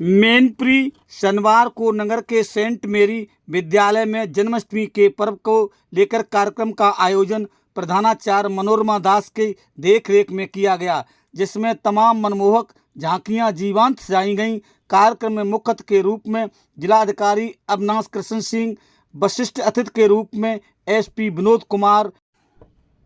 मैनपुरी शनिवार को नगर के सेंट मेरी विद्यालय में जन्माष्टमी के पर्व को लेकर कार्यक्रम का आयोजन प्रधानाचार्य मनोरमा दास की देखरेख में किया गया, जिसमें तमाम मनमोहक झांकियां जीवंत सजाई गईं। कार्यक्रम में मुख्य अतिथि के रूप में जिलाधिकारी अविनाश कृष्ण सिंह, विशिष्ट अतिथि के रूप में एसपी विनोद कुमार,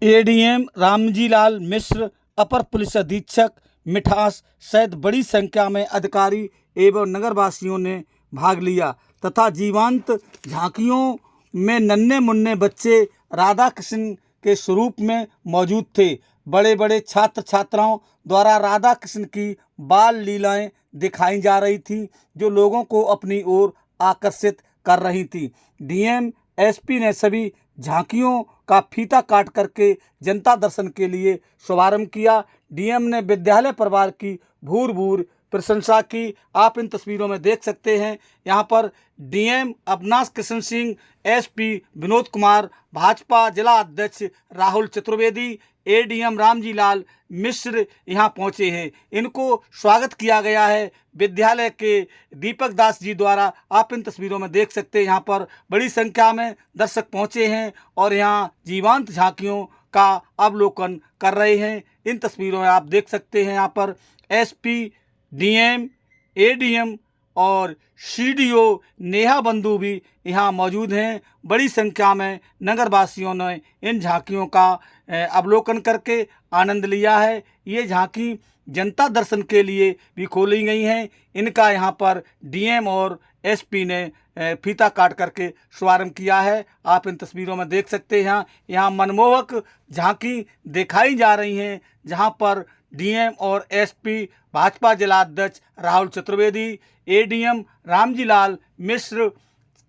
एडीएम रामजीलाल मिश्र, अपर पुलिस अधीक्षक मिठास सहित बड़ी संख्या में अधिकारी एवं नगरवासियों ने भाग लिया तथा जीवंत झांकियों में नन्हे मुन्ने बच्चे राधा कृष्ण के स्वरूप में मौजूद थे। बड़े बड़े छात्र छात्राओं द्वारा राधा कृष्ण की बाल लीलाएं दिखाई जा रही थी, जो लोगों को अपनी ओर आकर्षित कर रही थी। डीएम एसपी ने सभी झांकियों का फीता काट करके जनता दर्शन के लिए शुभारंभ किया। डीएम ने विद्यालय परिवार की भूर प्रशंसा की। आप इन तस्वीरों में देख सकते हैं। यहाँ पर डीएम अविनाश कृष्ण सिंह, एसपी विनोद कुमार, भाजपा जिला अध्यक्ष राहुल चतुर्वेदी, एडीएम रामजीलाल मिश्र यहाँ पहुँचे हैं। इनको स्वागत किया गया है विद्यालय के दीपक दास जी द्वारा। आप इन तस्वीरों में देख सकते हैं। यहाँ पर बड़ी संख्या में दर्शक पहुँचे हैं और यहाँ जीवंत झांकियों का अवलोकन कर रहे हैं। इन तस्वीरों में आप देख सकते हैं। यहाँ पर एसपी, डीएम, एडीएम और सीडीओ नेहा बंधु भी यहाँ मौजूद हैं। बड़ी संख्या में नगरवासियों ने इन झांकियों का अवलोकन करके आनंद लिया है। ये झांकी जनता दर्शन के लिए भी खोली गई हैं। इनका यहाँ पर डीएम और एसपी ने फीता काट करके शुभारंभ किया है। आप इन तस्वीरों में देख सकते हैं। यहाँ मनमोहक झांकी दिखाई जा रही हैं, जहाँ पर डीएम और एसपी, भाजपा जिला अध्यक्ष राहुल चतुर्वेदी, एडीएम रामजीलाल मिश्र,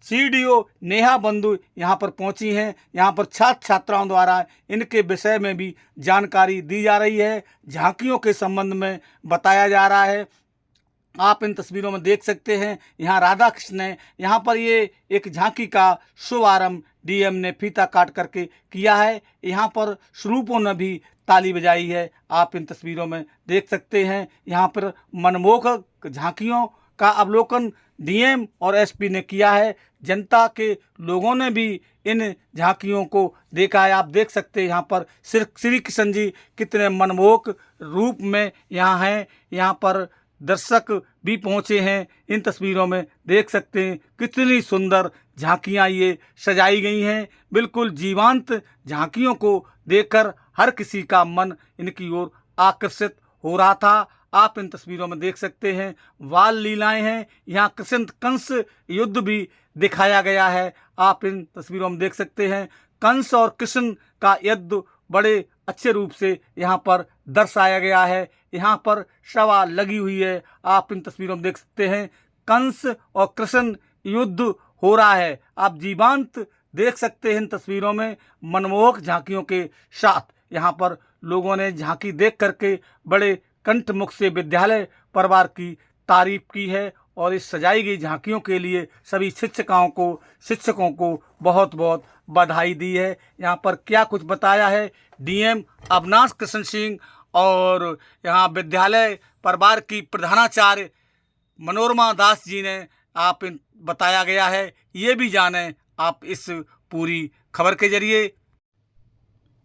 सीडीओ नेहा बंधु यहाँ पर पहुँची हैं। यहाँ पर छात्र छात्राओं द्वारा इनके विषय में भी जानकारी दी जा रही है, झांकियों के संबंध में बताया जा रहा है। आप इन तस्वीरों में देख सकते हैं। यहाँ राधा कृष्ण है। यहाँ पर ये एक झांकी का शुभारंभ डीएम ने फीता काट करके किया है। यहाँ पर स्वरूपों ने भी ताली बजाई है। आप इन तस्वीरों में देख सकते हैं। यहाँ पर मनमोहक झांकियों का अवलोकन डीएम और एसपी ने किया है। जनता के लोगों ने भी इन झांकियों को देखा है। आप देख सकते हैं यहाँ पर श्री कृष्ण जी कितने मनमोहक रूप में यहाँ हैं। यहाँ पर दर्शक भी पहुँचे हैं। इन तस्वीरों में देख सकते हैं कितनी सुंदर झांकियाँ ये सजाई गई हैं। बिल्कुल जीवंत झांकियों को देखकर हर किसी का मन इनकी ओर आकर्षित हो रहा था। आप इन तस्वीरों में देख सकते हैं बाल लीलाएं हैं। यहाँ कृष्ण कंस युद्ध भी दिखाया गया है। आप इन तस्वीरों में देख सकते हैं कंस और कृष्ण का युद्ध बड़े अच्छे रूप से यहाँ पर दर्शाया गया है। यहाँ पर शवा लगी हुई है। आप इन तस्वीरों में देख सकते हैं कंस और कृष्ण युद्ध हो रहा है। आप जीवंत देख सकते हैं इन तस्वीरों में मनमोहक झांकियों के साथ। यहाँ पर लोगों ने झांकी देख करके बड़े कंठ मुख से विद्यालय परिवार की तारीफ की है और इस सजाई गई झांकियों के लिए सभी शिक्षकों को बहुत बहुत बधाई दी है। यहाँ पर क्या कुछ बताया है डीएम अविनाश कृष्ण सिंह और यहाँ विद्यालय परिवार की प्रधानाचार्य मनोरमा दास जी ने आप बताया गया है, ये भी जानें आप इस पूरी खबर के जरिए।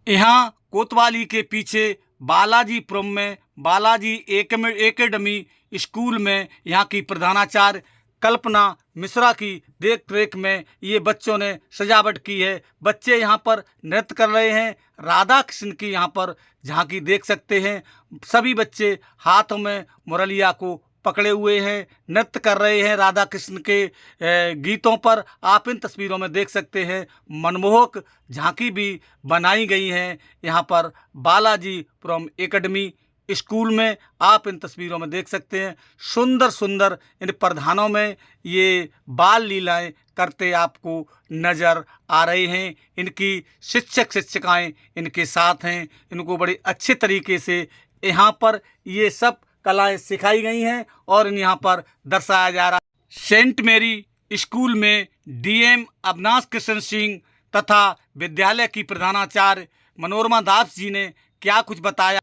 यहाँ कोतवाली के पीछे बालाजीपुरम में बालाजी एकेडमी स्कूल में यहाँ की प्रधानाचार्य कल्पना मिश्रा की देख रेख में ये बच्चों ने सजावट की है। बच्चे यहाँ पर नृत्य कर रहे हैं। राधा कृष्ण की यहाँ पर झांकी देख सकते हैं। सभी बच्चे हाथों में मुरलिया को पकड़े हुए हैं, नृत्य कर रहे हैं राधा कृष्ण के गीतों पर। आप इन तस्वीरों में देख सकते हैं मनमोहक झांकी भी बनाई गई हैं यहाँ पर बालाजीपुरम एकेडमी स्कूल में। आप इन तस्वीरों में देख सकते हैं सुंदर सुंदर इन प्रधानों में ये बाल लीलाएं करते आपको नज़र आ रहे हैं। इनकी शिक्षकाएं इनके साथ हैं। इनको बड़े अच्छे तरीके से यहाँ पर ये सब कलाएं सिखाई गई हैं और यहाँ पर दर्शाया जा रहा है। सेंट मेरी स्कूल में डीएम अविनाश कृष्ण सिंह तथा विद्यालय की प्रधानाचार्य मनोरमा दास जी ने क्या कुछ बताया,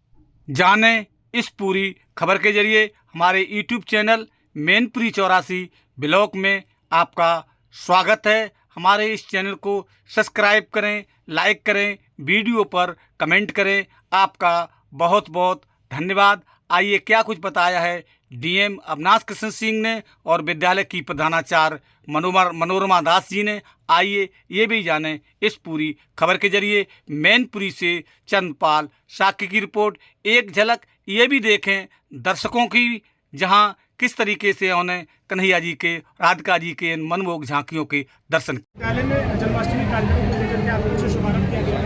जाने इस पूरी खबर के जरिए। हमारे यूट्यूब चैनल मैनपुरी 84 ब्लॉक में आपका स्वागत है। हमारे इस चैनल को सब्सक्राइब करें, लाइक करें, वीडियो पर कमेंट करें। आपका बहुत बहुत धन्यवाद। आइए क्या कुछ बताया है डीएम अविनाश कृष्ण सिंह ने और विद्यालय की प्रधानाचार्य मनोरमा दास जी ने। आइए ये भी जानें इस पूरी खबर के जरिए। मैनपुरी से चंद्रपाल शाक्य की रिपोर्ट। एक झलक ये भी देखें दर्शकों की, जहां किस तरीके से उन्हें कन्हैया जी के, राधिका जी के मनमोहक झांकियों के दर्शन। विद्यालय में जन्माष्टमी कार्यक्रम को लेकर के आपको कुछ शुभारंभ किया गया है।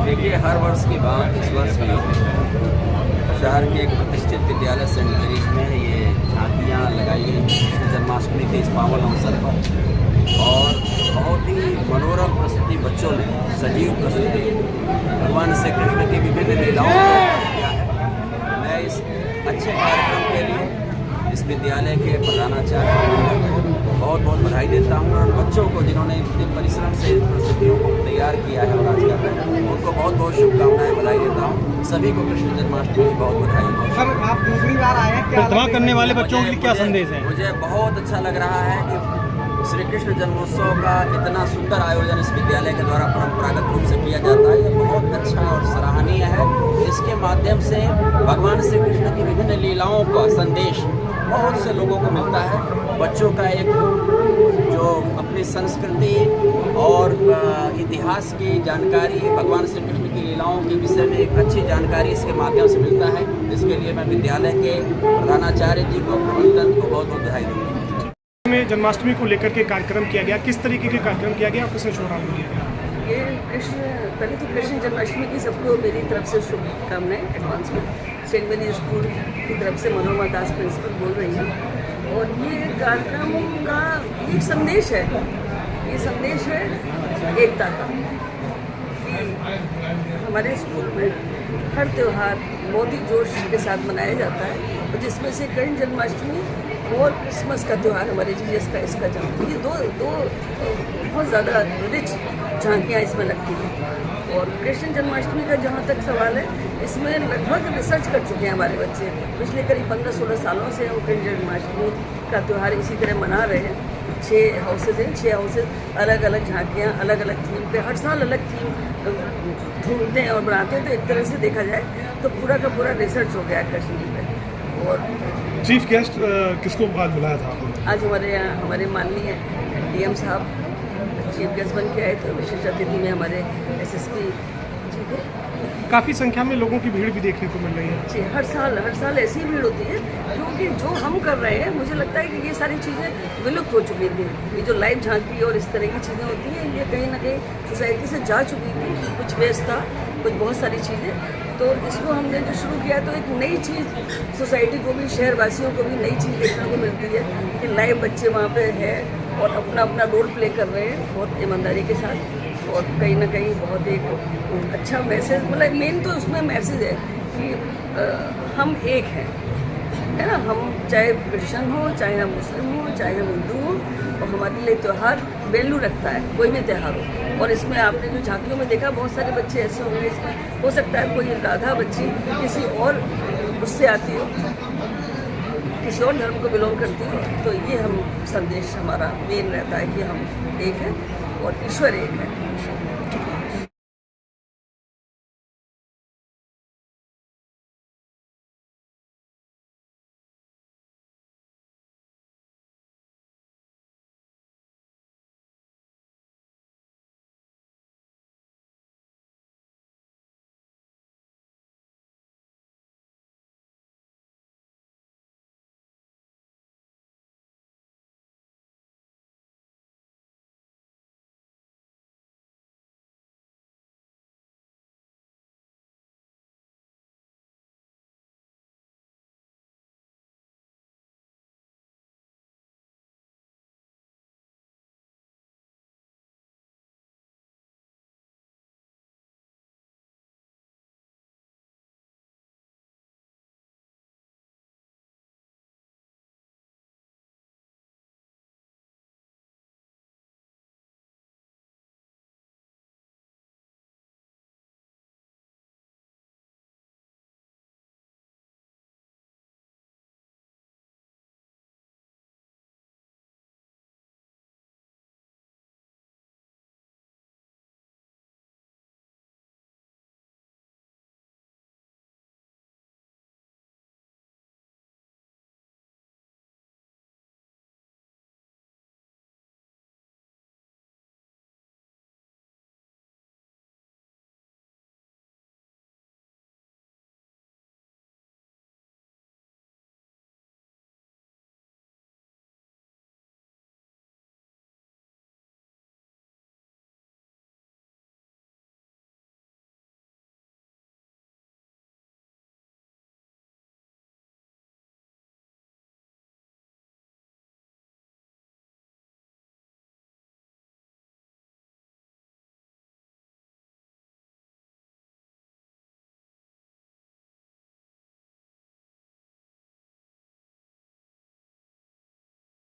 देखिए, हर वर्ष की बात इस वर्ष भी शहर के एक प्रतिष्ठित विद्यालय सेंट मेरीज में ये झांकियाँ लगाई गई कृष्ण जन्माष्टमी के इस पावन अवसर पर, और बहुत ही मनोरम प्रस्तुति बच्चों ने, सजीव प्रस्तुति भगवान श्री कृष्ण की विभिन्न लीलाओं को किया है। मैं इस अच्छे कार्यक्रम के लिए इस विद्यालय के प्रधानाचार्य को बहुत बहुत बधाई देता हूँ, और बच्चों को जिन्होंने इतने परिश्रम से इन प्रस्तुतियों को तैयार किया है और आज कर रहे हैं, उनको बहुत बहुत शुभकामनाएं, बधाई देता हूँ। सभी को कृष्ण जन्माष्टमी की बहुत बधाई। सर, आप दूसरी बार आए हैं, प्रतिमा करने वाले बच्चों के लिए क्या संदेश है? मुझे बहुत अच्छा लग रहा है कि श्री कृष्ण जन्मोत्सव का इतना सुंदर आयोजन इस विद्यालय के द्वारा परंपरागत रूप से किया जाता है। ये बहुत अच्छा और सराहनीय है। इसके माध्यम से भगवान श्री कृष्ण की विभिन्न लीलाओं का संदेश बहुत से लोगों को मिलता है। बच्चों का एक जो अपनी संस्कृति और इतिहास की जानकारी, भगवान श्री कृष्ण की लीलाओं के विषय में एक अच्छी जानकारी इसके माध्यम से मिलता है। इसके लिए मैं विद्यालय के प्रधानाचार्य जी को, प्रबंधन को बहुत बहुत बधाई दूँगा। में जन्माष्टमी को लेकर के कार्यक्रम किया गया, किस तरीके के कार्यक्रम किया गया और किसने शुभारंभ किया गया? ये पहले तो कृष्ण जन्माष्टमी की सबको मेरी तरफ से शुभकामनाएं एडवांस में। सेंट मेरी स्कूल की तरफ से मनोरमा दास प्रिंसिपल बोल रही हैं, और ये कार्यक्रम का एक संदेश है। ये संदेश है एकता का, कि हमारे स्कूल में हर त्यौहार बहुत ही जोश के साथ मनाया जाता है, और जिसमें से कृष्ण जन्माष्टमी और क्रिसमस का त्यौहार, हमारे जीसस का इसका जन्म, ये दो बहुत ज़्यादा रिच झांकियाँ इसमें लगती हैं। और कृष्ण जन्माष्टमी का जहाँ तक सवाल है, इसमें लगभग रिसर्च कर चुके हैं हमारे बच्चे। पिछले करीब 15-16 सालों से हम कृष्ण जन्माष्टमी का त्यौहार इसी तरह मना रहे हैं। 6 हाउसेज हैं, 6 हाउसेज अलग अलग झांकियाँ, अलग अलग थीम पे, हर साल अलग थीम ढूंढते हैं और बनाते हैं। तो एक तरह से देखा जाए तो पूरा का पूरा रिसर्च हो गया कृष्ण जी पे। और चीफ गेस्ट किसको आज बुलाया था आपने? आज हमारे यहाँ हमारे माननीय डीएम साहब चीफ गेस्ट बन के आए थे। विशेष अतिथि में हमारे एसएसपी जी थे। काफ़ी संख्या में लोगों की भीड़ भी देखने को मिल रही है। जी, हर साल ऐसी भीड़ होती है, क्योंकि जो हम कर रहे हैं, मुझे लगता है कि ये सारी चीज़ें विलुप्त हो चुकी थी। ये जो लाइव झांकी और इस तरह की चीज़ें होती हैं, ये कहीं ना कहीं सोसाइटी से जा चुकी थी। कुछ वेस्ट था, कुछ बहुत सारी चीज़ें। तो इसको हमने जो शुरू किया, तो एक नई चीज़ सोसाइटी को भी, शहरवासियों को भी नई चीज़ देखने को मिलती है कि लाइव बच्चे वहाँ पे है और अपना अपना रोल प्ले कर रहे हैं बहुत ईमानदारी के साथ। और कहीं ना कहीं बहुत एक अच्छा मैसेज, मतलब मेन तो उसमें मैसेज है कि हम एक हैं, है ना। हम चाहे क्रिश्चियन हो, चाहे हम मुस्लिम हो, चाहे हम हिंदू हो, और हमारे लिए त्यौहार वैल्यू रखता है, कोई भी त्यौहार हो। और इसमें आपने जो झांकियों में देखा, बहुत सारे बच्चे ऐसे होंगे, इसमें हो सकता है कोई राधा बच्ची किसी और उससे आती हो, किसी और धर्म को बिलोंग करती हो। तो ये हम संदेश हमारा मेन रहता है कि हम एक हैं और ईश्वर एक है।